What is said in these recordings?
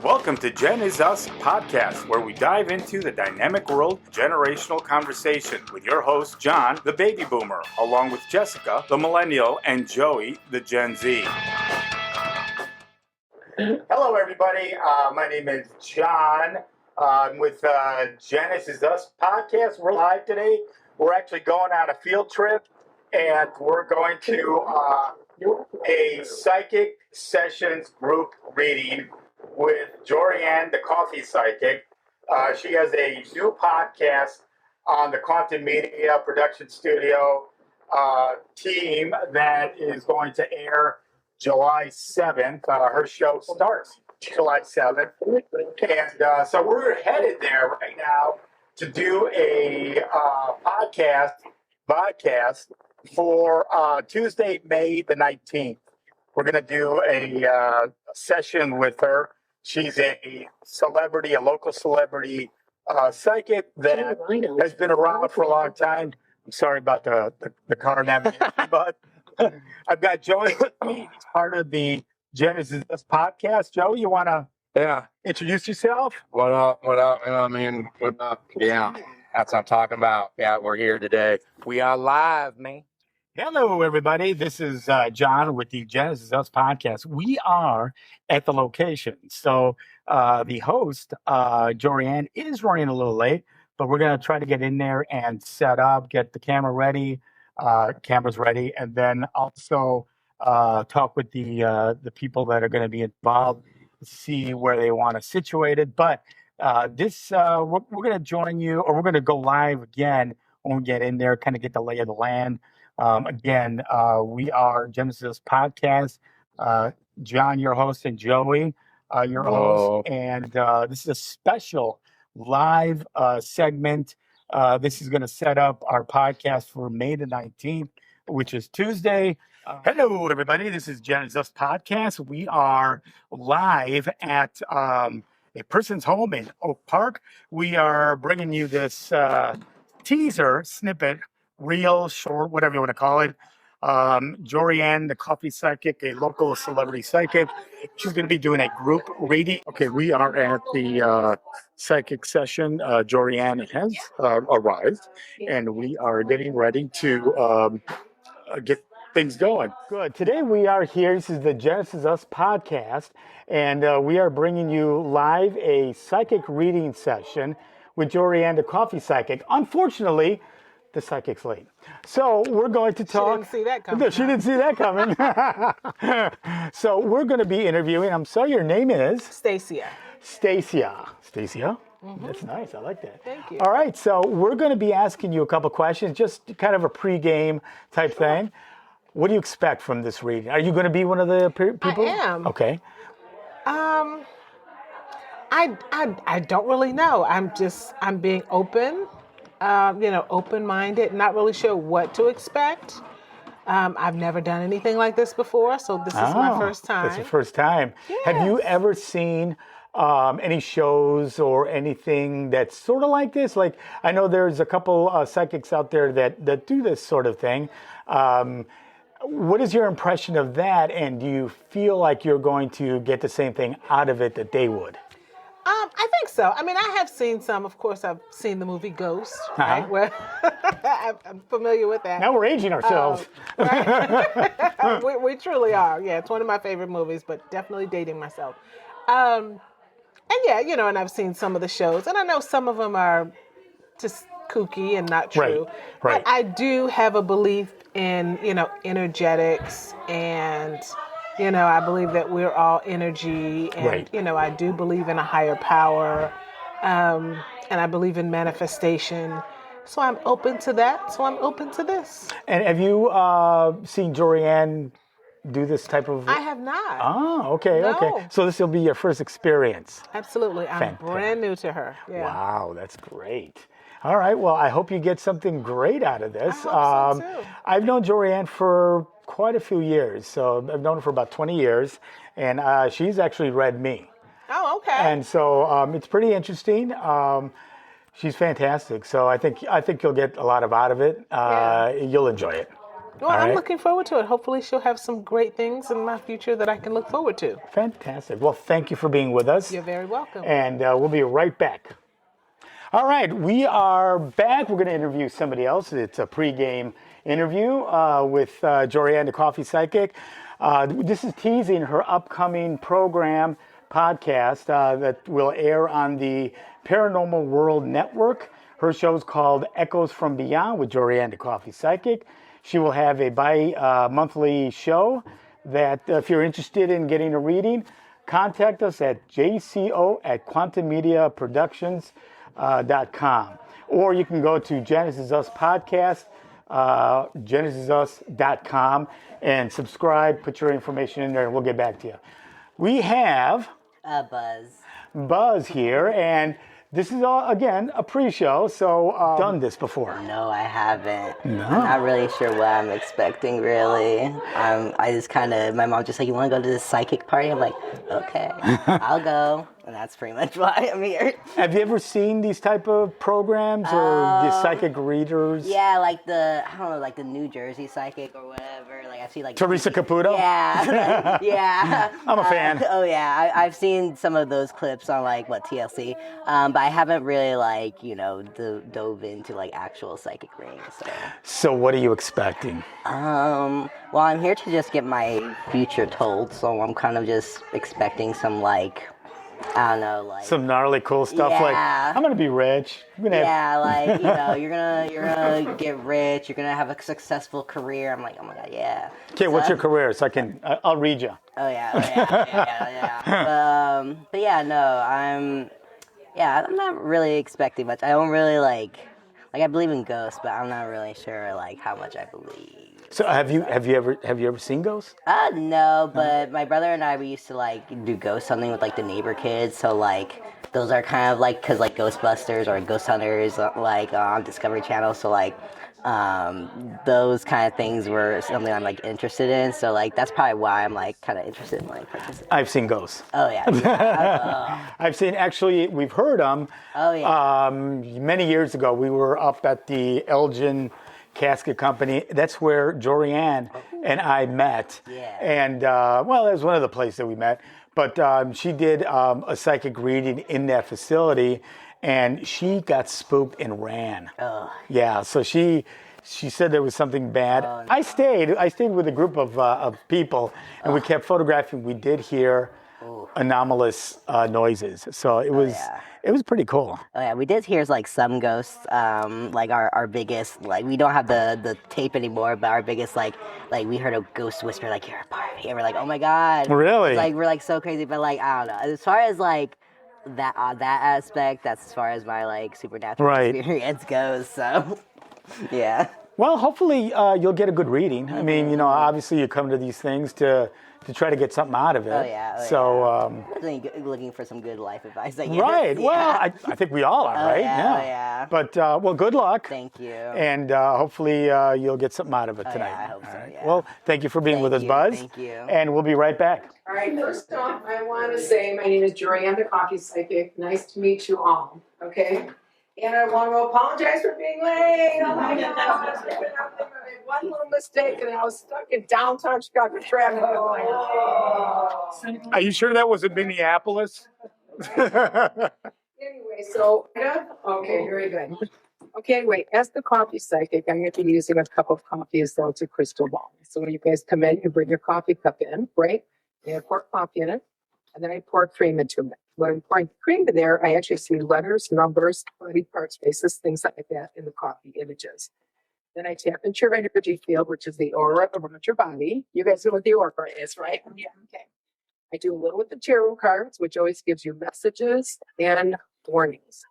Welcome to Genizus Podcast, where we dive into the dynamic world of generational conversation with your host, John, the baby boomer, along with Jessica, the millennial, and Joey, the Gen Z. Hello, everybody. My name is John. I'm with Genizus Podcast. We're live today. We're actually going on a field trip, and we're going to a psychic sessions group reading with Jorianne, the coffee psychic. She has a new podcast on the Quantum Media Production Studio team that is going to air July 7th. Her show starts July 7th. And so we're headed there right now to do a podcast for Tuesday, May the 19th. We're going to do a session with her. She's a celebrity, a local celebrity psychic that has been around for a long time. I'm sorry about the car navigation, but I've got Joey. He's part of the Genizus Podcast. Joe, you want to introduce yourself? What up? What up? You know what I mean? What up? Yeah, that's what I'm talking about. Yeah, we're here today. We are live, man. Hello, everybody. This is John with the Genizus Podcast. We are at the location. So the host, Jorianne, is running a little late, but we're going to try to get in there and set up, get the cameras ready, and then also talk with the people that are going to be involved, see where they want to situate it. But we're going to join you, or we're going to go live again when we get in there, kind of get the lay of the land. Again, we are Genizus Podcast. John, your host, and Joey, your host. And this is a special live segment. This is going to set up our podcast for May the 19th, which is Tuesday. Hello, everybody. This is Genizus Podcast. We are live at a person's home in Oak Park. We are bringing you this teaser snippet, real, short, whatever you want to call it. Jorianne, the coffee psychic, a local celebrity psychic. She's going to be doing a group reading. Okay, we are at the psychic session. Jorianne has arrived, and we are getting ready to get things going. Good. Today we are here. This is the Genizus Podcast, and we are bringing you live a psychic reading session with Jorianne, the coffee psychic. Unfortunately, the psychic's late. So we're going to talk. She didn't see that coming. She didn't see that coming. So we're going to be interviewing. I'm sorry, your name is? Stacia. Stacia. Mm-hmm. That's nice. I like that. Thank you. All right. So we're going to be asking you a couple questions, just kind of a pre-game type thing. What do you expect from this reading? Are you going to be one of the people? I am. Okay. I don't really know. I'm being open. Open-minded, not really sure what to expect. I've never done anything like this before, so this is my first time. That's the first time. Yes. Have you ever seen any shows or anything that's sort of like this? Like, I know there's a couple psychics out there that do this sort of thing. What is your impression of that, and do you feel like you're going to get the same thing out of it that they would? I think so. I mean, I have seen some. Of course, I've seen the movie Ghost, right? Where I'm familiar with that. Now we're aging ourselves. Right? we truly are. Yeah, it's one of my favorite movies, but definitely dating myself. And I've seen some of the shows, and I know some of them are just kooky and not true. Right. But I do have a belief in, energetics, and I believe that we're all energy, and, I do believe in a higher power, and I believe in manifestation. So I'm open to that. So I'm open to this. And have you seen Jorianne do this type of... I have not. Oh, okay, No. okay. So this will be your first experience. Absolutely. I'm brand new to her. Yeah. Wow, that's great. All right, well, I hope you get something great out of this. I hope so too. I've known Jorianne for quite a few years. So I've known her for about 20 years, and she's actually read me. Oh, okay. And so it's pretty interesting. She's fantastic. So I think you'll get a lot of out of it. You'll enjoy it. Well, I'm looking forward to it. Hopefully she'll have some great things in my future that I can look forward to. Fantastic. Well, thank you for being with us. You're very welcome. And we'll be right back. All right, we are back. We're going to interview somebody else. It's a pregame interview with Jorianne, the Coffee Psychic. This is teasing her upcoming program podcast that will air on the Paranormal World Network. Her show is called Echoes from Beyond with Jorianne, the Coffee Psychic. She will have a bi-monthly show that if you're interested in getting a reading, contact us at jco@quantummediaproductions.com. Or you can go to Genizus Podcast, genisusus.com, and subscribe, put your information in there, and we'll get back to you. We have Buzz here, and this is all, again, a pre-show, so done this before. No, I haven't. No. I'm not really sure what I'm expecting, really. I just kind of, my mom just like, you want to go to this psychic party? I'm like, okay, I'll go. And that's pretty much why I'm here. Have you ever seen these type of programs or the psychic readers? Yeah, like the New Jersey psychic or whatever. Like I've seen like Teresa Caputo? Yeah, yeah. I'm a fan. Oh yeah, I've seen some of those clips on like TLC, but I haven't really dove into like actual psychic readings. So what are you expecting? Well, I'm here to just get my future told, so I'm kind of just expecting some I don't know, some gnarly cool stuff, yeah. like I'm gonna be rich. You're gonna get rich. You're gonna have a successful career. I'm like, oh my god, yeah. Okay, what's your career? So I'll read you. Oh yeah. But yeah, no, I'm not really expecting much. I don't really I believe in ghosts, but I'm not really sure how much I believe. So have you ever seen ghosts? No, but my brother and I, we used to do ghost hunting with the neighbor kids. So those are kind of because Ghostbusters or Ghost Hunters on Discovery Channel. So those kind of things were something I'm interested in. So that's probably why I'm kind of interested in participating. I've seen ghosts. Oh yeah. I've seen, actually, we've heard them. Oh yeah. Many years ago, we were up at the Elgin Casket Company. That's where Jorianne and I met. Yeah. And that was one of the places that we met. But she did a psychic reading in that facility, and she got spooked and ran. Oh. Yeah. So she said there was something bad. Oh, no. I stayed with a group of people, and we kept photographing. We did hear anomalous noises. So it was. Yeah. It was pretty cool. Oh yeah, we did hear some ghosts. Our biggest, we don't have the tape anymore, but our biggest we heard a ghost whisper you're a party, and we're like, oh my god. Really? We're so crazy, but I don't know. As far as that aspect, that's as far as my supernatural experience goes. So yeah. Well, hopefully you'll get a good reading. I mean, obviously you come to these things to try to get something out of it. Oh yeah. So looking for some good life advice, I guess. Right. Yeah. Well, I think we all are, right? Yeah. But good luck. Thank you. And hopefully you'll get something out of it tonight. Yeah, I hope so. Right. Yeah. Well, thank you for being with us, you, Buzz. Thank you. And we'll be right back. All right, first off, I want to say my name is Jorianne, the Coffee Psychic. Nice to meet you all, okay? And I want to apologize for being late. Oh my God. I made one little mistake and I was stuck in downtown Chicago traffic. Are you sure that wasn't Minneapolis? Anyway, so, okay, very good. Okay, anyway, as the Coffee Psychic, I'm going to be using a cup of coffee as though it's a crystal ball. So when you guys come in, you bring your coffee cup in, right? And I pour coffee in it, and then I pour cream into it. When I'm pouring cream in there, I actually see letters, numbers, body parts, faces, things like that in the coffee images. Then I tap into your energy field, which is the aura around your body. You guys know what the aura is, right? Yeah, okay. I do a little with the tarot cards, which always gives you messages and warnings.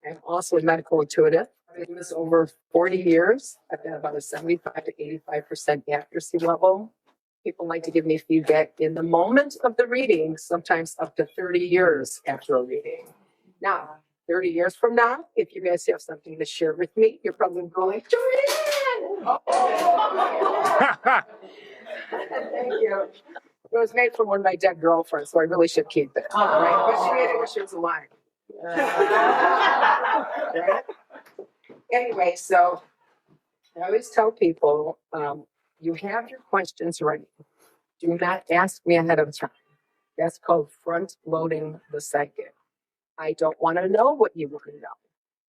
I'm also a medical intuitive. I've been doing this over 40 years. I've got about a 75 to 85% accuracy level. People like to give me feedback in the moment of the reading, sometimes up to 30 years after a reading. Now, 30 years from now, if you guys have something to share with me, you're probably going, Jorianne! Thank you. It was made for one of my dead girlfriends, so I really should keep it. Right? But she made it when she was alive. Anyway, so I always tell people, you have your questions ready. Do not ask me ahead of time. That's called front loading the psychic. I don't want to know what you want to know.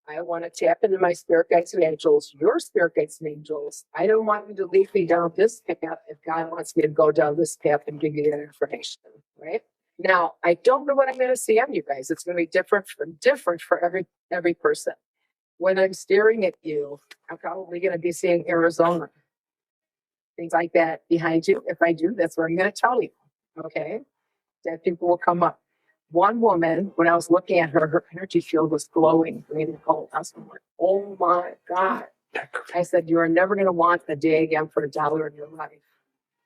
I want to tap into my spirit guides and angels, your spirit guides and angels. I don't want you to lead me down this path if God wants me to go down this path and give you that information, right? Now, I don't know what I'm going to see on you guys. It's going to be different for every person. When I'm staring at you, I'm probably going to be seeing Arizona, things like that behind you. If I do, that's what I'm going to tell you. Okay, that people will come up. One woman, when I was looking at her, her energy field was glowing green and gold. I was like, oh my God. I said, you are never going to want a day again for $1 in your life.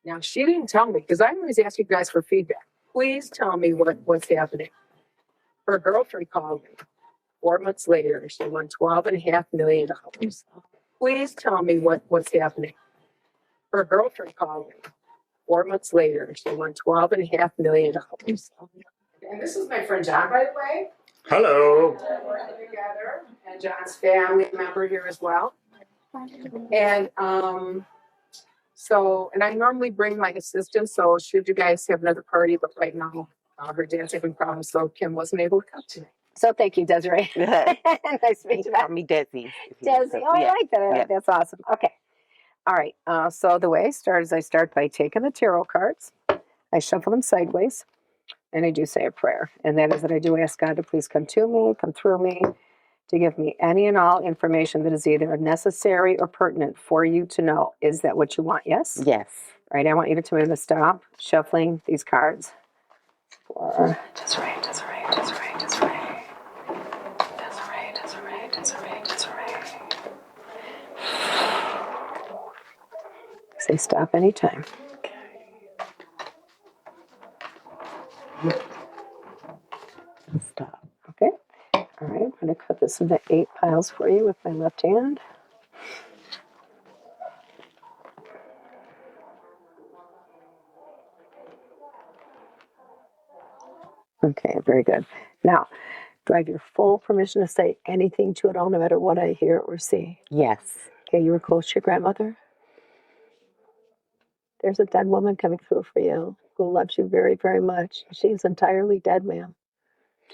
Now, she didn't tell me, because I always ask you guys for feedback. Please tell me what's happening. Her girlfriend called me 4 months later. She won $12.5 million. Please tell me what's happening. Her girlfriend called me 4 months later. She won $12.5 million. And this is my friend John, by the way. Hello. We're working together, and John's family member here as well. And and I normally bring my assistant, so should you guys have another party, but right now her dad's having problems, so Kim wasn't able to come today. So thank you, Desiree. Nice to meet you. Call me Desi. Desi. Oh, I like that. Yeah. That's awesome. Okay. All right. So the way I start is I start by taking the tarot cards. I shuffle them sideways, and I do say a prayer. And that is that I do ask God to please come to me, come through me, to give me any and all information that is either necessary or pertinent for you to know. Is that what you want? Yes? Yes. All right. I want you to tell me to stop shuffling these cards. For Desiree. Say stop anytime. Stop. Okay. All right. I'm going to cut this into 8 piles for you with my left hand. Okay. Very good. Now, do I have your full permission to say anything to it all, no matter what I hear or see? Yes. Okay. You were close to your grandmother? There's a dead woman coming through for you who loves you very, very much. She's entirely dead, ma'am.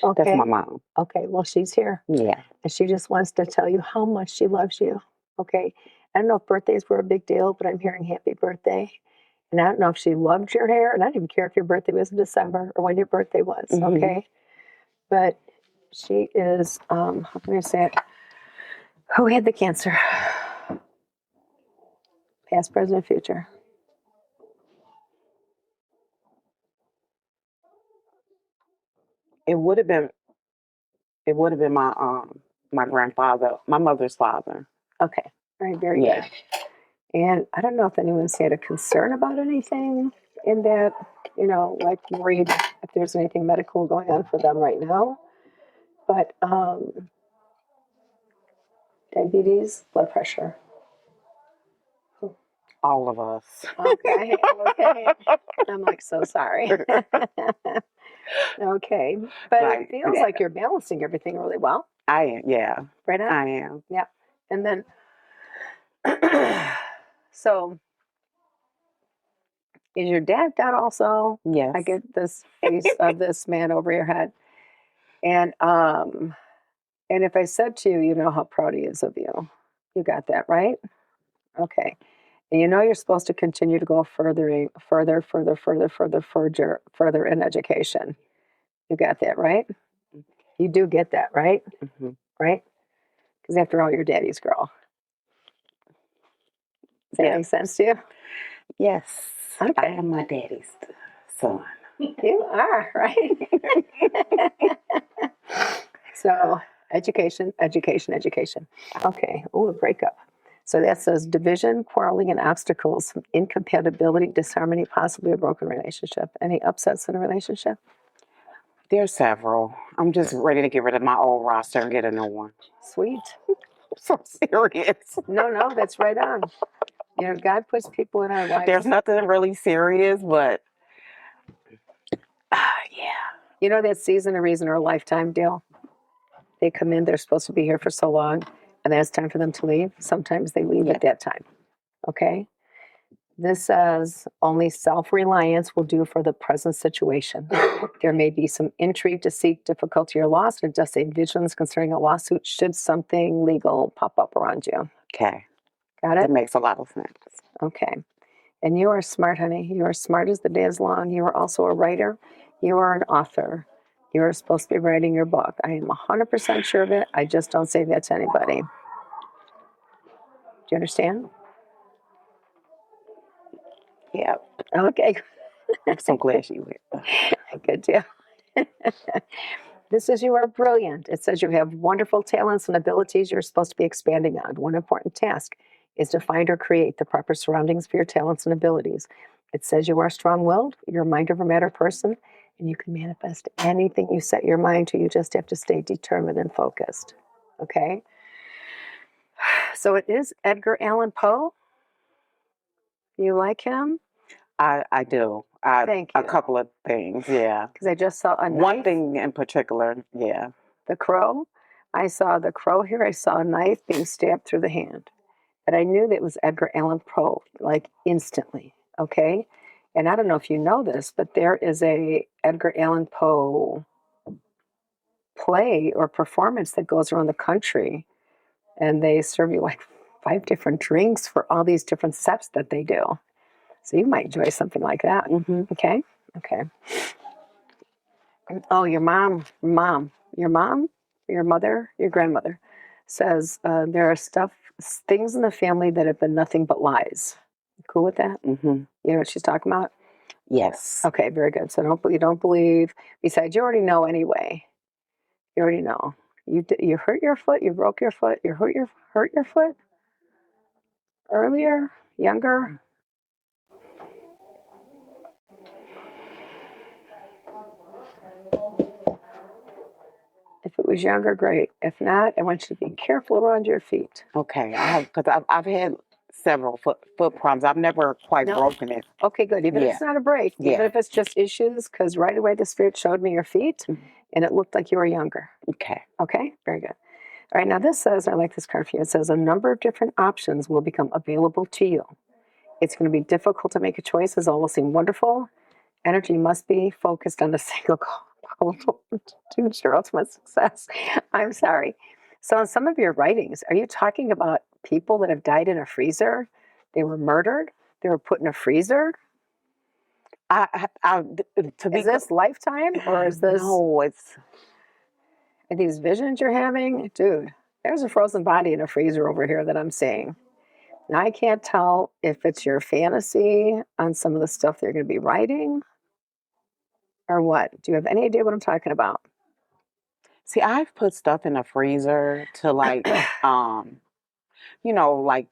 Okay. That's my mom. Okay. Well, she's here. Yeah. And she just wants to tell you how much she loves you. Okay. I don't know if birthdays were a big deal, but I'm hearing happy birthday. And I don't know if she loved your hair. And I don't even care if your birthday was in December or when your birthday was. Mm-hmm. Okay. But she is, how can I say it? Who had the cancer? Past, present, future. It would have been my grandfather, my mother's father. Okay. All right. Very good. And I don't know if anyone's had a concern about anything in that, like worried if there's anything medical going on for them right now. But diabetes, blood pressure. All of us. Okay. I'm like, so sorry. Okay. But it feels like you're balancing everything really well. I am, yeah. Right on? I am. Yeah. And then, so, is your dad dead also? Yes. I get this face of this man over your head. And if I said to you, you know how proud he is of you. You got that, right? Okay. And you're supposed to continue to go further in education. You got that, right? You do get that, right? Mm-hmm. Right? Because after all, you're daddy's girl. Does that make sense to you? Yes. Okay. I am my daddy's son. You are, right? So, education. Okay. Oh, a breakup. So that says division, quarreling, and obstacles, incompatibility, disharmony, possibly a broken relationship. Any upsets in a relationship? There's several. I'm just ready to get rid of my old roster and get a new one. Sweet. So serious. No, that's right on. God puts people in our lives. There's nothing really serious, but yeah. That season, a reason, or a lifetime deal. They come in, they're supposed to be here for so long, and then it's time for them to leave. Sometimes they leave at that time. Okay? This says only self-reliance will do for the present situation. There may be some intrigue, deceit, difficulty, or loss. And it does say vigilance concerning a lawsuit should something legal pop up around you. Okay. Got it? That makes a lot of sense. Okay. And you are smart, honey. You are smart as the day is long. You are also a writer. You are an author. You are supposed to be writing your book. I am 100% sure of it. I just don't say that to anybody. Do you understand? Yeah. Okay. I'm so glad she went. Good deal. This is you are brilliant. It says you have wonderful talents and abilities you're supposed to be expanding on. One important task is to find or create the proper surroundings for your talents and abilities. It says you are strong-willed, you're a mind over matter person, and you can manifest anything you set your mind to. You just have to stay determined and focused. Okay? So it is Edgar Allan Poe. You like him? I do. Thank you. A couple of things, yeah. Because I just saw a One knife. thing in particular, yeah. The crow. I saw the crow here. I saw a knife being stabbed through the hand. And I knew that it was Edgar Allan Poe, like instantly. Okay? And I don't know if you know this, but there is a Edgar Allan Poe play or performance that goes around the country. And they serve you like 5 different drinks for all these different sets that they do. So you might enjoy something like that. Mm-hmm. Okay? Okay. Oh, your mom, your mother, your grandmother says there are things in the family that have been nothing but lies. You cool with that? Mm-hmm. You know what she's talking about? Yes. Okay, very good. So you don't believe. Besides, you already know anyway. You already know. You hurt your foot. You broke your foot. You hurt your foot earlier, younger. If it was younger, great. If not, I want you to be careful around your feet. Okay. I've had several foot problems. I've never quite broken it. Okay, good. Even if Yeah. it's not a break, even Yeah. if it's just issues, because right away the spirit showed me your feet, and it looked like you were younger. Okay. Okay, very good. All right, now this says, I like this card for you. It says a number of different options will become available to you. It's going to be difficult to make a choice, as all will seem wonderful. Energy must be focused on a single goal to your ultimate success. I'm sorry. So in some of your writings, are you talking about people that have died in a freezer? They were murdered? They were put in a freezer? Is this lifetime or is this? No, Are these visions you're having? Dude, there's a frozen body in a freezer over here that I'm seeing. Now I can't tell if it's your fantasy on some of the stuff they're going to be writing or what. Do you have any idea what I'm talking about? See, I've put stuff in a freezer to like, like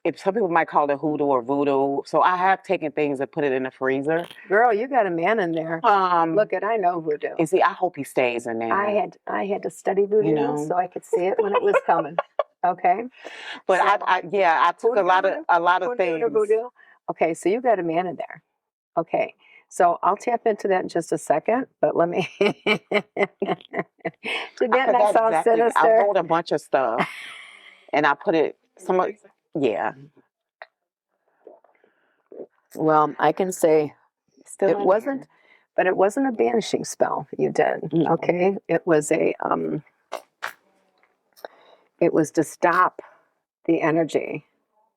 if some people might call it hoodoo or voodoo. So I have taken things and put it in the freezer. Girl, you got a man in there. Look I know voodoo. And see, I hope he stays in there. I had to study voodoo so I could see it when it was coming. Okay. But so, I took a lot of things. Voodoo. Okay, so you got a man in there. Okay. So I'll tap into that in just a second, but let me. Did that not sound sinister? I wrote a bunch of stuff, and I put it. Yeah. Well, I can say Still it wasn't, but it wasn't a banishing spell you did. No. Okay, it was it was to stop the energy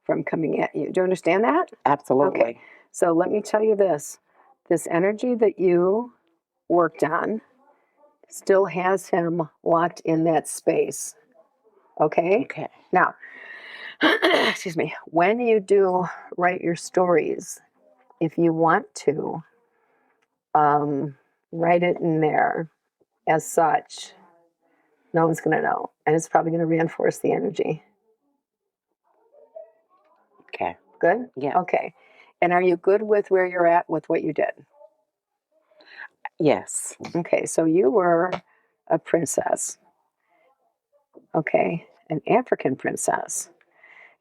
from coming at you. Do you understand that? Absolutely. Okay. So let me tell you this. This energy that you worked on still has him locked in that space. Okay? Okay. Now, excuse me, when you do write your stories, if you want to write it in there as such, no one's going to know. And it's probably going to reinforce the energy. Okay. Good? Yeah. Okay. And are you good with where you're at with what you did? Yes. Okay, so you were a princess. Okay, an African princess.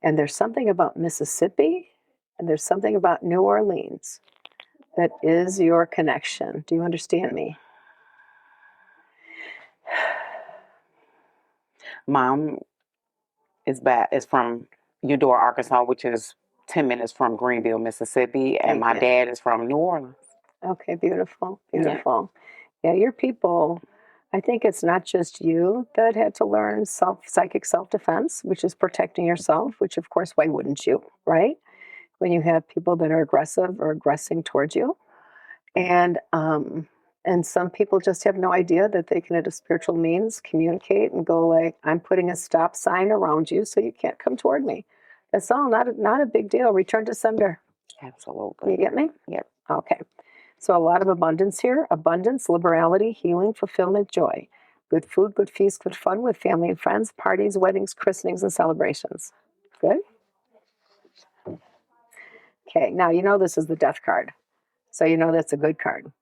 And there's something about Mississippi and there's something about New Orleans that is your connection. Do you understand me? Mom, is from Eudora, Arkansas, which is 10 minutes from Greenville, Mississippi, and my dad is from New Orleans. Okay, beautiful, beautiful. Yeah, your people, I think it's not just you that had to learn psychic self-defense, which is protecting yourself, which of course, why wouldn't you, right? When you have people that are aggressive or aggressing towards you. And some people just have no idea that they can, at a spiritual means, communicate and go like, I'm putting a stop sign around you so you can't come toward me. That's all, not a big deal. Return to sender. Absolutely. You get me? Yep. Okay. So a lot of abundance here. Abundance, liberality, healing, fulfillment, joy. Good food, good feast, good fun with family and friends, parties, weddings, christenings, and celebrations. Good? Okay, now you know this is the death card. So you know that's a good card,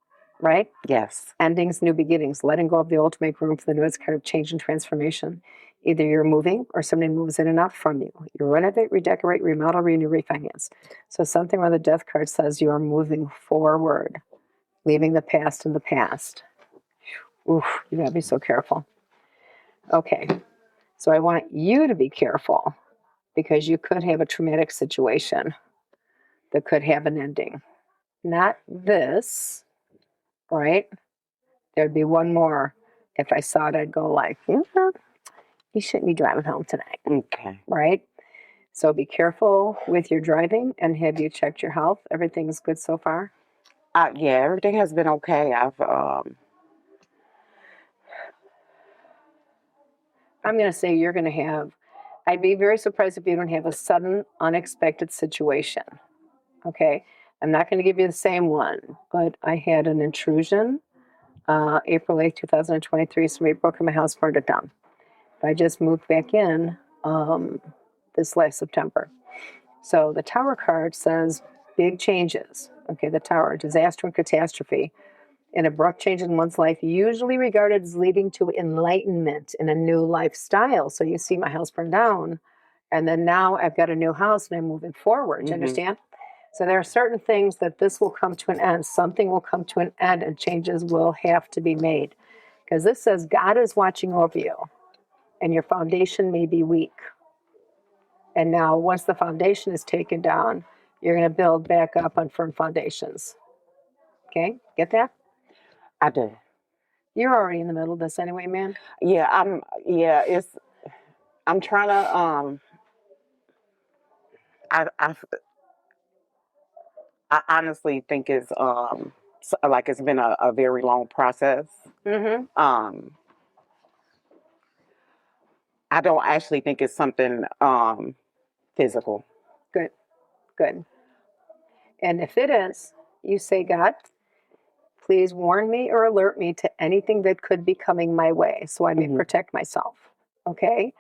right? Yes. Endings, new beginnings, letting go of the old to make room for the new. It's kind of change and transformation. Either you're moving or somebody moves in and out from you. You renovate, redecorate, remodel, renew, refinance. So something where the death card says you are moving forward, leaving the past in the past. Oof, you gotta be so careful. Okay, so I want you to be careful because you could have a traumatic situation that could have an ending. Not this, right? There'd be one more. If I saw it, I'd go like, you shouldn't be driving home tonight. Okay. Right? So be careful with your driving, and have you checked your health? Everything's good so far? Yeah, everything has been okay. I'm going to say you're going to have, I'd be very surprised if you don't have a sudden, unexpected situation. Okay? I'm not going to give you the same one, but I had an intrusion April 8th, 2023. Somebody broke in my house, burned it down. I just moved back in this last September. So the Tower card says big changes. Okay, the Tower, disaster and catastrophe. An abrupt change in one's life, usually regarded as leading to enlightenment in a new lifestyle. So you see my house burned down, and then now I've got a new house and I'm moving forward. Do you understand? So there are certain things that this will come to an end. Something will come to an end and changes will have to be made. Because this says God is watching over you and your foundation may be weak. And now once the foundation is taken down, you're going to build back up on firm foundations. Okay? Get that? I do. You're already in the middle of this anyway, man. Yeah, I'm trying to, I honestly think it's, like it's been a very long process. Mm-hmm. I don't actually think it's something, physical. Good. Good. And if it is, you say, God, please warn me or alert me to anything that could be coming my way so I may protect myself. Okay?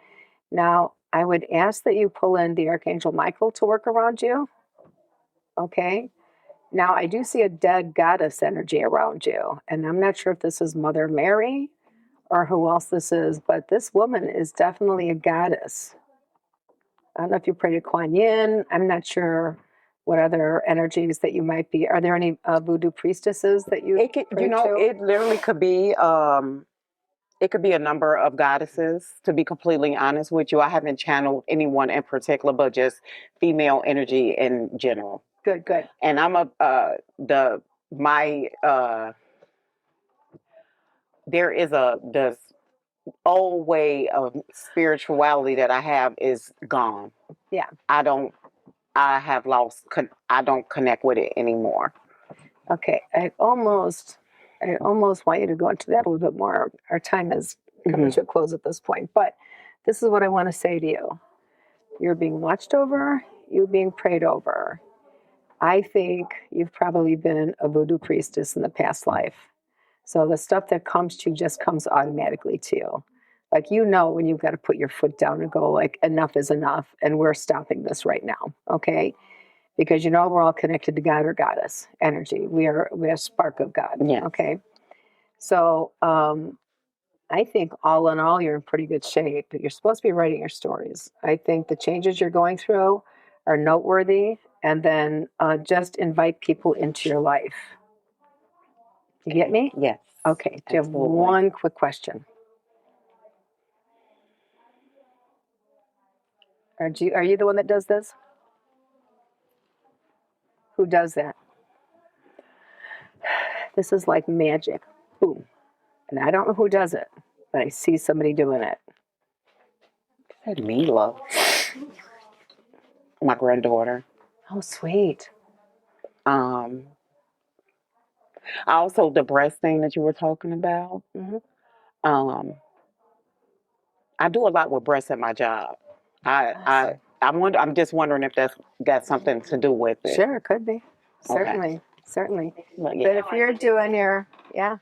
Now, I would ask that you pull in the Archangel Michael to work around you. Okay? Now, I do see a dead goddess energy around you, and I'm not sure if this is Mother Mary or who else this is, but this woman is definitely a goddess. I don't know if you pray to Kuan Yin. I'm not sure what other energies that you might be. Are there any voodoo priestesses that you It could, pray to? it literally could be, it could be a number of goddesses, to be completely honest with you. I haven't channeled anyone in particular, but just female energy in general. Good, good. And I'm there is the old way of spirituality that I have is gone. Yeah. I don't connect with it anymore. Okay. I almost want you to go into that a little bit more. Our time is coming to a close at this point, but this is what I want to say to you. You're being watched over, you're being prayed over. I think you've probably been a voodoo priestess in the past life. So the stuff that comes to you just comes automatically to you. Like, you know, when you've got to put your foot down and go like, enough is enough, and we're stopping this right now, okay? Because you know we're all connected to God or Goddess energy. We are a spark of God, okay? So I think all in all, you're in pretty good shape. You're supposed to be writing your stories. I think the changes you're going through are noteworthy, and then just invite people into your life. You get me? Yes. Okay. Do you have one quick question? Are you the one that does this? Who does that? This is like magic. Who? And I don't know who does it, but I see somebody doing it. Said Mila, my granddaughter. Oh, sweet. Um, Also the breast thing that you were talking about. Mhm. Um, I do a lot with breasts at my job. I'm just wondering if that's got something to do with it. Sure, it could be. Certainly. But But yeah, if you're doing yeah.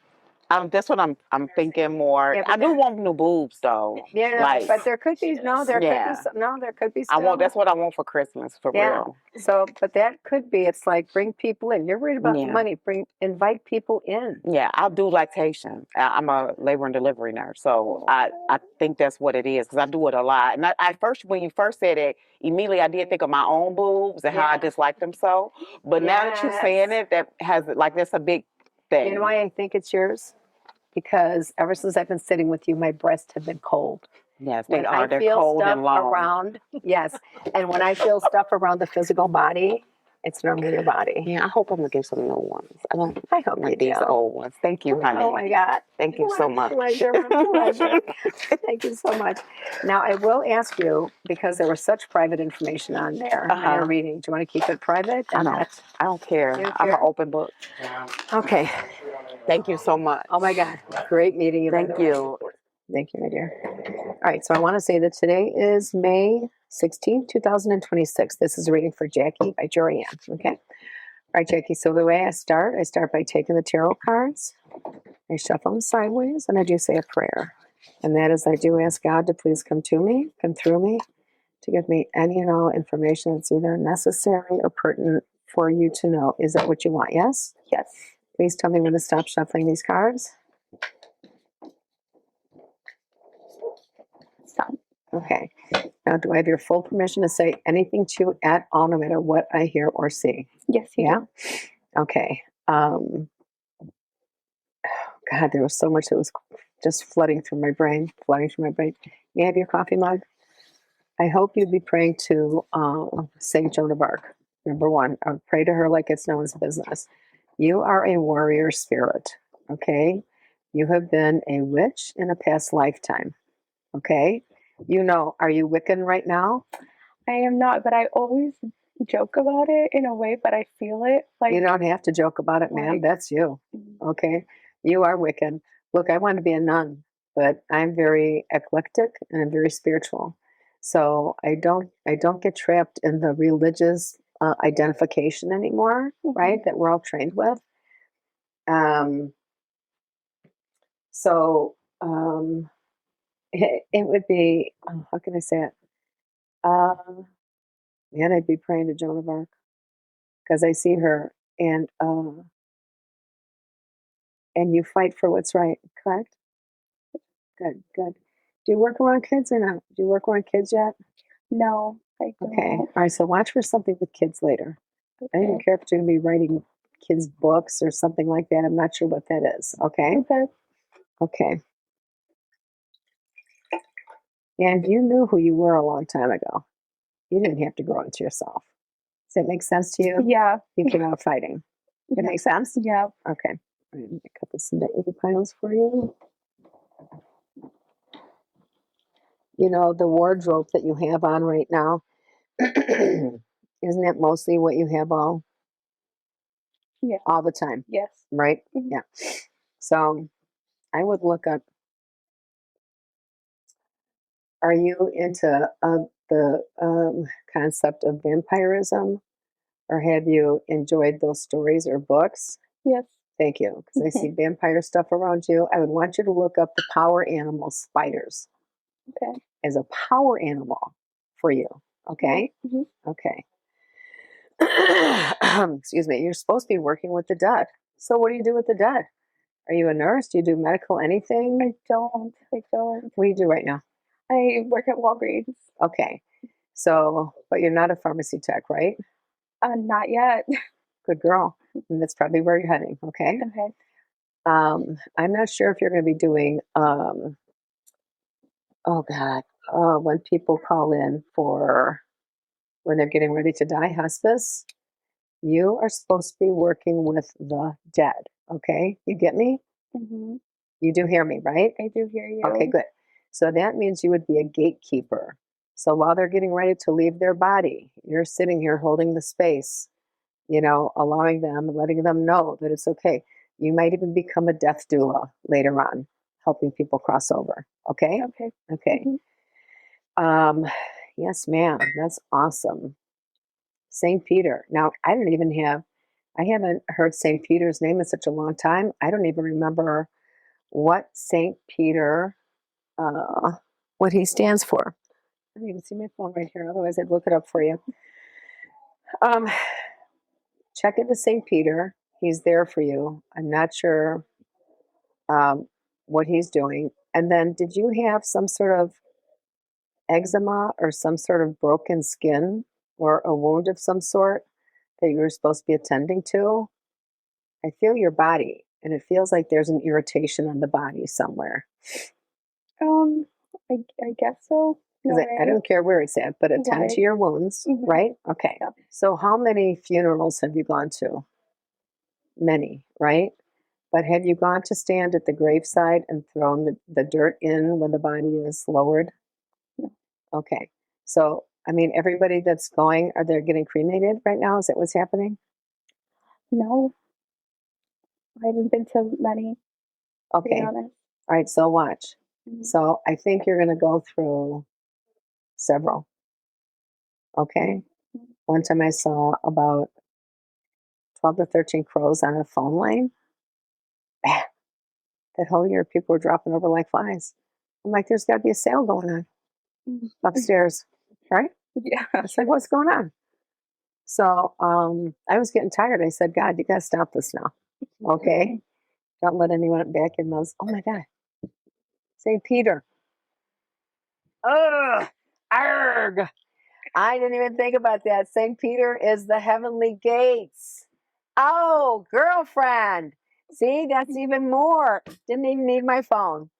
that's what I'm thinking more. Yeah, but I do want new boobs though. Yeah, Like, but there could be Yeah. there could be I want still. that's what I want for Christmas for Yeah. real. So, but that could be. It's like bring people in. You're worried about the Yeah. money. Invite people in. Yeah, I'll do lactation. I'm a labor and delivery nurse, so I think that's what it is because I do it a lot. And I first, when you first said it, immediately I did think of my own boobs and how I Yeah. dislike them so. But now that you're saying it, that has like that's a big thing. You know why I think it's yours? Because ever since I've been sitting with you, my breasts have been cold. Yes, they When are. I They're feel cold stuff and long. around, yes, and when I feel stuff around the physical body, it's normally your body. Yeah, I hope I'm gonna get some new ones. I don't I hope you like these do. old ones. Thank you, honey. Oh my God. Thank you so much. Pleasure. Thank you so much. Now, I will ask you, because there was such private information on there on your reading, do you want to keep it private? I don't care. You don't I'm an care? open book. Okay. Thank you so much. Oh my God. Great meeting you. by Thank the way. you. Thank you, my dear. All right. So I want to say that today is May 16th, 2026. This is a reading for Jackie by Jorianne. Okay. All right, Jackie. So the way I start by taking the tarot cards. I shuffle them sideways, and I do say a prayer. And that is, I do ask God to please come to me, come through me, to give me any and all information that's either necessary or pertinent for you to know. Is that what you want? Yes? Yes. Please tell me when to stop shuffling these cards. Stop. Okay. Now, do I have your full permission to say anything to you at all, no matter what I hear or see? Yes, you Yeah? do. Okay. God, there was so much that was just flooding through my brain. May I have your coffee mug? I hope you'd be praying to Saint Joan of Arc. Number one, I would pray to her like it's no one's business. You are a warrior spirit, okay? You have been a witch in a past lifetime, okay? You know, are you Wiccan right now? I am not, but I always joke about it in a way, but I feel it. Like You don't have to joke about it, ma'am. Like- That's you, okay? You are Wiccan. Look, I want to be a nun, but I'm very eclectic and I'm very spiritual. So I don't get trapped in the religious identification anymore, right? That we're all trained with. So it would be, how can I say it? Man, I'd be praying to Joan of Arc because I see her and you fight for what's right, correct? Good. Do you work around kids or not? Do you work around kids yet? no, I don't. Okay. All right. So watch for something with kids later. I don't even Okay. care if you're going to be writing kids' books or something like that. I'm not sure what that is. Okay. Okay. Okay. And you knew who you were a long time ago. You didn't have to grow into yourself. Does that make sense to you? Yeah. You came out fighting. That makes sense? Yeah. Okay. All right, a couple some negative piles for you. You know, the wardrobe that you have on right now, isn't that mostly what you have all Yeah. all the time, Yes. right? Mhm. Yeah. So I would look up, are you into the concept of vampirism, or have you enjoyed those stories or books? Yes. Thank you, because I see vampire stuff around you. I would want you to look up the power animal spiders Okay. as a power animal for you. Okay? Mhm. Okay. Excuse me. You're supposed to be working with the dead. So what do you do with the dead? Are you a nurse? Do you do medical anything? I don't. What do you do right now? I work at Walgreens. Okay. So, but you're not a pharmacy tech, right? Not yet. Good girl. And that's probably where you're heading. Okay. Okay. I'm not sure if you're going to be doing oh God, when people call in for when they're getting ready to die, hospice, you are supposed to be working with the dead. Okay, you get me? Hmm. You do hear me, right? I do hear you. Okay, good. So that means you would be a gatekeeper. So while they're getting ready to leave their body, you're sitting here holding the space, allowing them, letting them know that it's okay. You might even become a death doula later on, helping people cross over. Okay? Okay. Okay. Yes, ma'am. That's awesome. St. Peter. Now, I haven't heard St. Peter's name in such a long time. I don't even remember what St. Peter, what he stands for. I don't even see my phone right here. Otherwise, I'd look it up for you. Um, check into St. Peter. He's there for you. I'm not sure what he's doing. And then, did you have some sort of eczema or some sort of broken skin or a wound of some sort that you were supposed to be attending to? I feel your body, and it feels like there's an irritation on the body somewhere. I guess so. Because I don't care where it's at, but attend Right. to your wounds, Mhm. right? Okay. Yeah. So how many funerals have you gone to? Many, right? But have you gone to stand at the graveside and thrown the dirt in when the body is lowered? No. Okay. So, I mean, everybody that's going, are they getting cremated right now? Is that what's happening? No, I haven't been to many, to be Okay. All honest. right. So watch. Mhm. So I think you're going to go through several. Okay. Mhm. One time I saw about 12 to 13 crows on a phone line. That whole year, people were dropping over like flies. I'm like, there's got to be a sale going on Mhm. upstairs, right? Yeah. It's like, what's going on? So I was getting tired. I said, God, you got to stop this now. Okay. Don't let anyone back in those. Oh my God. St. Peter. Ugh. Arg. I didn't even think about that. St. Peter is the heavenly gates. Oh, girlfriend. See, that's even more. Didn't even need my phone.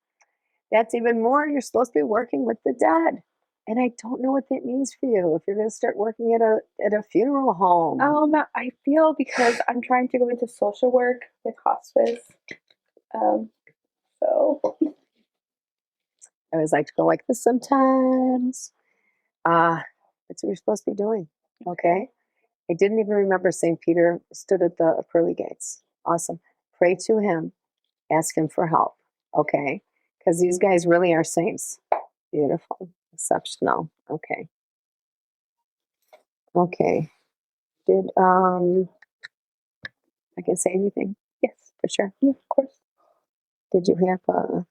That's even more. You're supposed to be working with the dead. And I don't know what that means for you. If you're going to start working at a funeral home. I feel because I'm trying to go into social work with hospice. So I always like to go like this sometimes. That's what you're supposed to be doing. Okay. I didn't even remember St. Peter stood at the pearly gates. Awesome. Pray to him. Ask him for help. Okay. Because these guys really are saints. Beautiful. Exceptional. Okay. Okay. Did I can say anything? yes, For sure. yeah, of course. Did you have a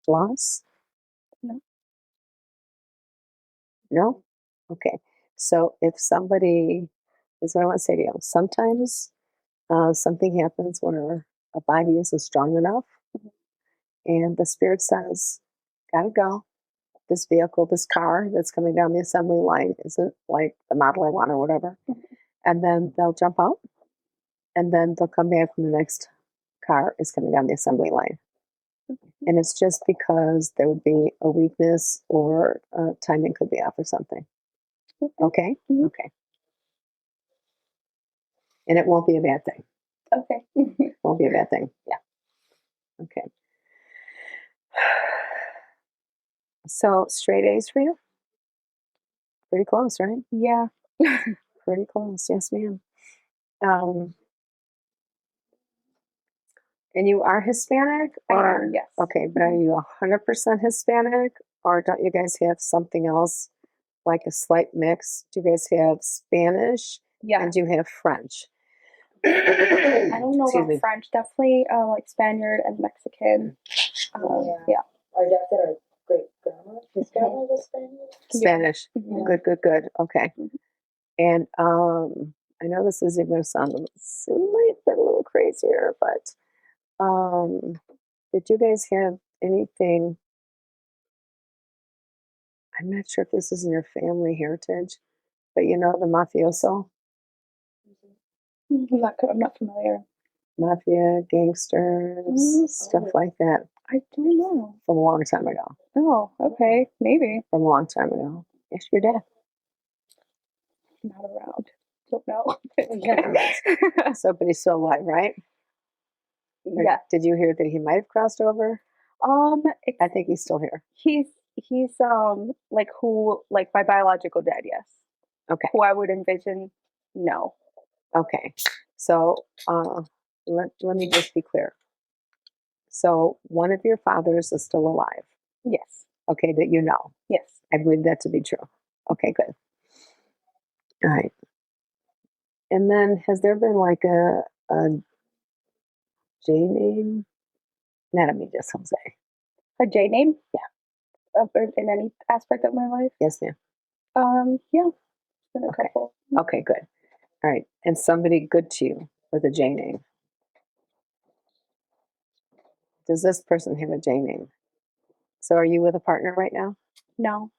loss? No. No? Okay. So if somebody, this is what I want to say to you. Sometimes something happens where a body isn't strong enough and the spirit says, gotta go. This vehicle, this car that's coming down the assembly line isn't like the model I want or whatever. And then they'll jump out and then they'll come back when the next car is coming down the assembly line. And it's just because there would be a weakness or timing could be off or something. Okay? Mhm. Okay. And it won't be a bad thing. Okay. Won't be a bad thing. Yeah. Okay. So straight A's for you? Pretty close, right? Yeah. Pretty close. Yes, ma'am. And you are Hispanic? I Or, am, yes. okay, but are you 100% Hispanic? Or don't you guys have something else, like a slight mix? Do you guys have Spanish? Yeah. And do you have French? I don't know Excuse about me. French. Definitely like Spaniard and Mexican. Yeah. Our dad said our great grandma, his grandma was Spanish. Mhm. Good. Okay. Mhm. And I know this is going to sound a little crazier, but did you guys have anything? I'm not sure if this is in your family heritage, but you know the mafioso, I'm not familiar. mafia, gangsters, stuff like that. I don't know. From a long time ago. Oh, okay. Maybe. From a long time ago. Yes, your dad. Not around. Don't know. So, but he's still alive, right? Or Yeah. did you hear that he might have crossed over? It's, I think he's still here. he's like my biological dad, yes. Okay. Who I would envision, no. Okay. So, let me just be clear. So, one of your fathers is still alive. Yes. Okay, that you know. Yes. I believe that to be true. Okay, good. All right. And then, has there been like a J name? Not a me, just Jose. A J name? Yeah. In any aspect of my life? Yes, ma'am. Yeah. It's been a Okay. couple. Okay, good. All right. And somebody good to you with a J name. Does this person have a J name? So are you with a partner right now? No.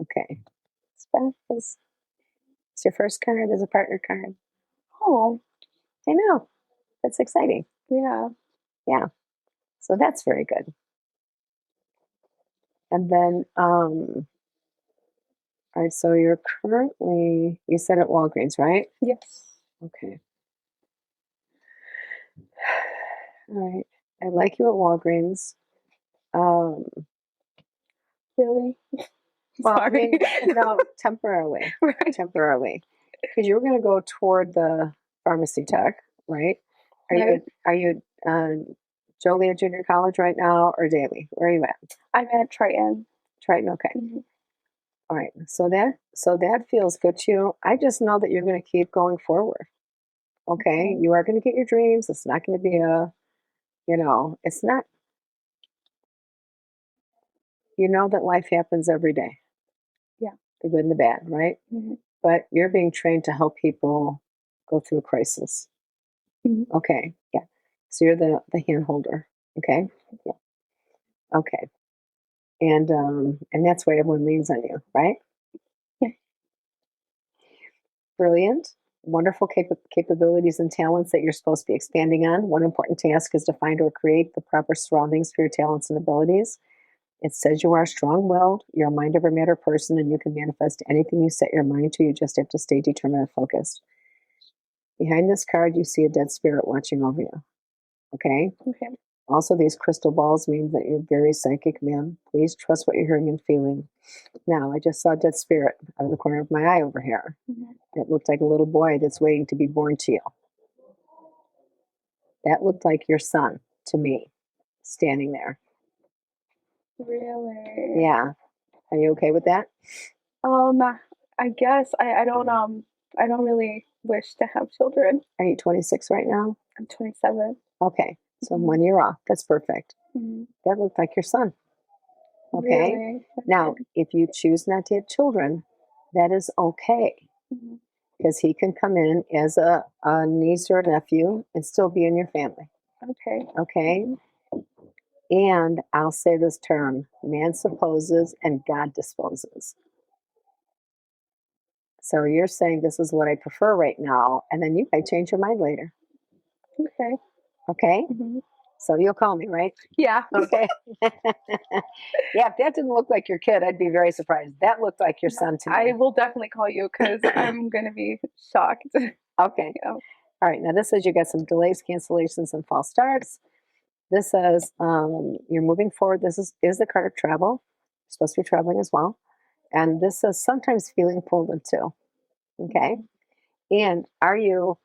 Okay. It's your first card is a partner card. Oh, I know. That's exciting. yeah. Yeah. So that's very good. And then, all right, so you're currently, you said at Walgreens, right? Yes. Okay. All right. I like you at Walgreens. Really? Well, I Sorry. mean, no, temporarily. Right. Temporarily. Because you were going to go toward the pharmacy tech, right? Are you Joliet Junior College right now or Daly? Where are you at? I'm at Triton. Triton, okay. Mm-hmm. All right. So that feels good to you. I just know that you're going to keep going forward. Okay. You are going to get your dreams. It's not going to be it's not, you know that life happens every day. Yeah. The good and the bad, right? Mm-hmm. But you're being trained to help people go through a crisis. Mm-hmm. Okay. Yeah. So you're the hand holder. Okay. Yeah. Okay. And that's why everyone leans on you, right? Yeah. Brilliant. Wonderful capabilities and talents that you're supposed to be expanding on. One important task is to find or create the proper surroundings for your talents and abilities. It says you are strong-willed, you're a mind over matter person, and you can manifest anything you set your mind to. You just have to stay determined and focused. Behind this card, you see a dead spirit watching over you. Okay? Okay. Also, these crystal balls mean that you're very psychic, ma'am. Please trust what you're hearing and feeling. Now, I just saw a dead spirit out of the corner of my eye over here. Mm-hmm. It looked like a little boy that's waiting to be born to you. That looked like your son to me, standing there. Really? Yeah. Are you okay with that? I guess I don't really wish to have children. Are you 26 right now? I'm 27. Okay. So Mhm. 1 year off. That's perfect. Mm-hmm. That looked like your son. Okay. Really? Now, if you choose not to have children, that is okay. Mm-hmm. Because he can come in as a niece or a nephew and still be in your family. Okay. Okay. And I'll say this term: man supposes and God disposes. So you're saying this is what I prefer right now, and then you might change your mind later. Okay. Okay. Mm-hmm. So you'll call me, right? Yeah. Okay. Yeah, if that didn't look like your kid, I'd be very surprised. That looked like your son to me. I will definitely call you because I'm going to be shocked. Okay. Yeah. All right. Now this says you got some delays, cancellations, and false starts. This says you're moving forward. This is the card of travel. You're supposed to be traveling as well. And this says sometimes feeling pulled into. Okay. And are you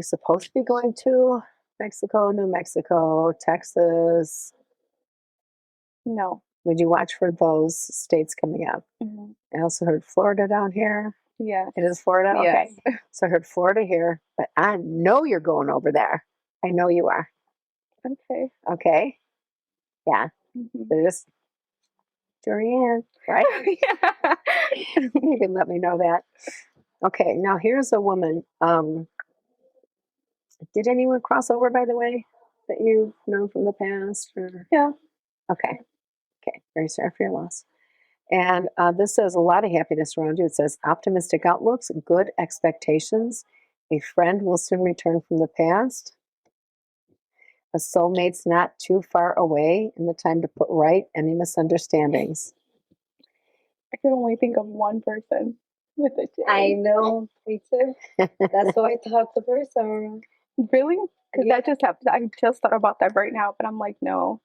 supposed to be going to Mexico, New Mexico, Texas? No. Would you watch for those states coming up? Mm-hmm. I also heard Florida down here. Yeah. It is Florida? Yes. Okay. So I heard Florida here, but I know you're going over there. I know you are. Okay. Okay. Yeah. Mm-hmm. So just Jorianne, right? Yeah. You can let me know that. Okay. Now here's a woman. Did anyone cross over, by the way, that you've known from the past? Or? Yeah. Okay. Okay. Very sorry for your loss. And this says a lot of happiness around you. It says optimistic outlooks, good expectations. A friend will soon return from the past. A soulmate's not too far away in the time to put right any misunderstandings. I can only think of one person with a J. I know, me too. That's why I thought the first time around. Really? Because Yeah. that just happened. I just thought about that right now, but I'm like, no,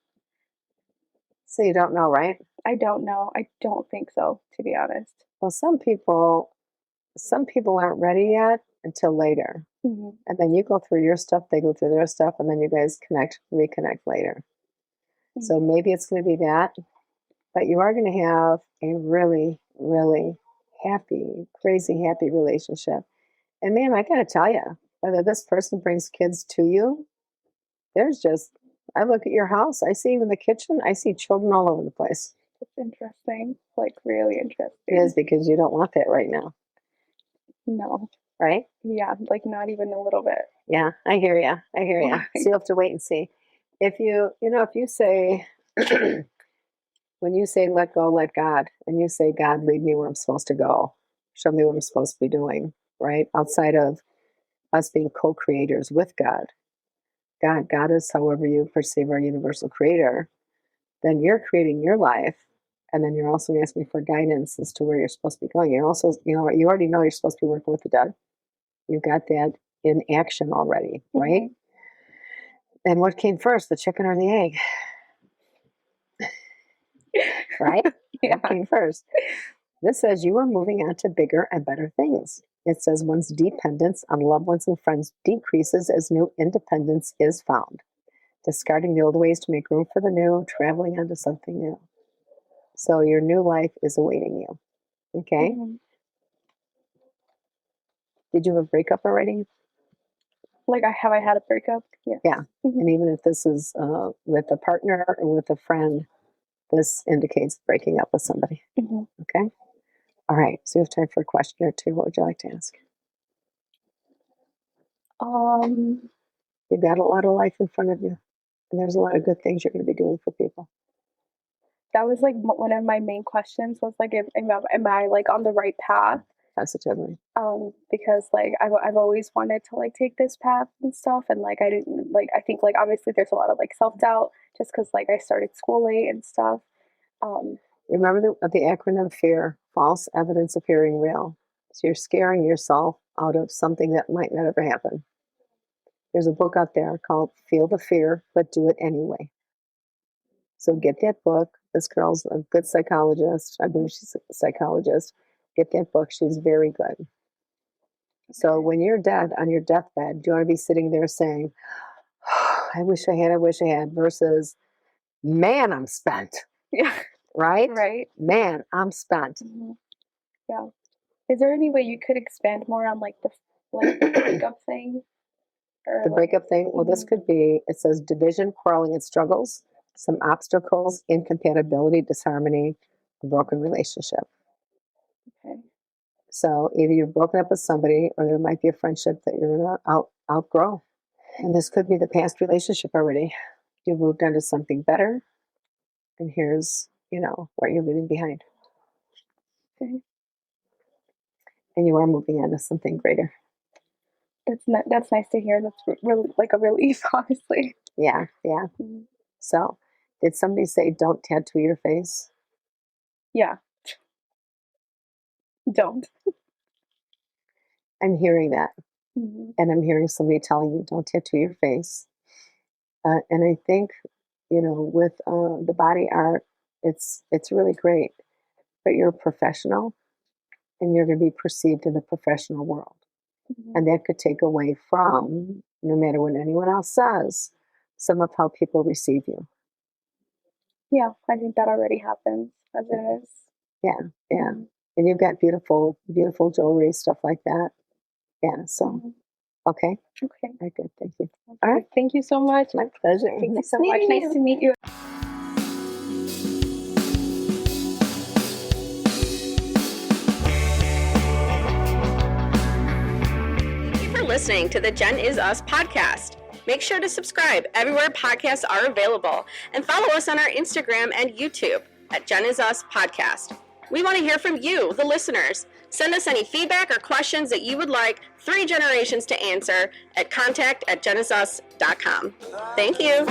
So you don't know, right? I don't know. I don't think so, to be honest. Well, some people aren't ready yet until later. Hmm. And then you go through your stuff, they go through their stuff, and then you guys reconnect later. So maybe it's going to be that, but you are going to have a really, really happy, crazy happy relationship. And ma'am, I got to tell you, whether this person brings kids to you, I look at your house, I see you in the kitchen, I see children all over the place. It's interesting. Like, really interesting. It is because you don't want that right now, No. right? Yeah, like not even a little bit. Yeah, I hear you. Why? So you have to wait and see. If you say, when you say let go, let God, and you say, God, lead me where I'm supposed to go, show me what I'm supposed to be doing, right? Outside of us being co-creators with God. God is however you perceive our universal creator. Then you're creating your life. And then you're also asking for guidance as to where you're supposed to be going. You're also, you already know you're supposed to be working with the dead. You've got that in action already, right? Mm-hmm. And what came first, the chicken or the egg? Right? Yeah. What came first? This says you are moving on to bigger and better things. It says one's dependence on loved ones and friends decreases as new independence is found. Discarding the old ways to make room for the new, traveling onto something new. So your new life is awaiting you. Okay? Mhm. Did you have a breakup already? Like, have I had a breakup? Yeah. Yeah. Mhm. And even if this is with a partner or with a friend, this indicates breaking up with somebody. Mhm. Okay? All right. So you have time for a question or two. What would you like to ask? You've got a lot of life in front of you. And there's a lot of good things you're going to be doing for people. That was like one of my main questions was like, am I like on the right path? Positively. Because like I've always wanted to like take this path and stuff, and like I didn't like I think like obviously there's a lot of like self-doubt just because like I started school late and stuff. Remember the acronym FEAR, false evidence appearing real. So you're scaring yourself out of something that might not ever happen. There's a book out there called Feel the Fear, but Do It Anyway. So get that book. This girl's a good psychologist. I believe she's a psychologist. Get that book. She's very good. So when you're dead on your deathbed, do you want to be sitting there saying, oh, I wish I had, versus, man, I'm spent. Yeah. Right? Right. Man, I'm spent. Mm-hmm. Yeah. Is there any way you could expand more on like the breakup thing? Or The breakup thing? Well, this could be, it says division, quarreling, and struggles, some obstacles, incompatibility, disharmony, a broken relationship. Okay. So either you've broken up with somebody or there might be a friendship that you're going to outgrow. And this could be the past relationship already. You've moved on to something better. And here's, what you're leaving behind. Okay. And you are moving on to something greater. That's nice to hear. That's really like a relief, honestly. Yeah. Mm-hmm. So, did somebody say don't tattoo your face? Yeah. Don't. I'm hearing that. Mm-hmm. And I'm hearing somebody telling you don't tattoo your face. And I think, with the body art, it's really great. But you're a professional and you're going to be perceived in the professional world. Mm-hmm. And that could take away from, no matter what anyone else says, some of how people receive you. Yeah, I think that already happens as it is. Yeah. Mm-hmm. And you've got beautiful, beautiful jewelry, stuff like that. Yeah, so, Mm-hmm. okay. Okay. Very good, thank you. All right. Thank you so much. My pleasure. Thank you so much. Nice to meet you. Thank you for listening to the Jen Is Us podcast. Make sure to subscribe everywhere podcasts are available and follow us on our Instagram and YouTube at Jen Is Us Podcast. We want to hear from you, the listeners. Send us any feedback or questions that you would like 3 generations to answer at contact@genizus.com. Thank you.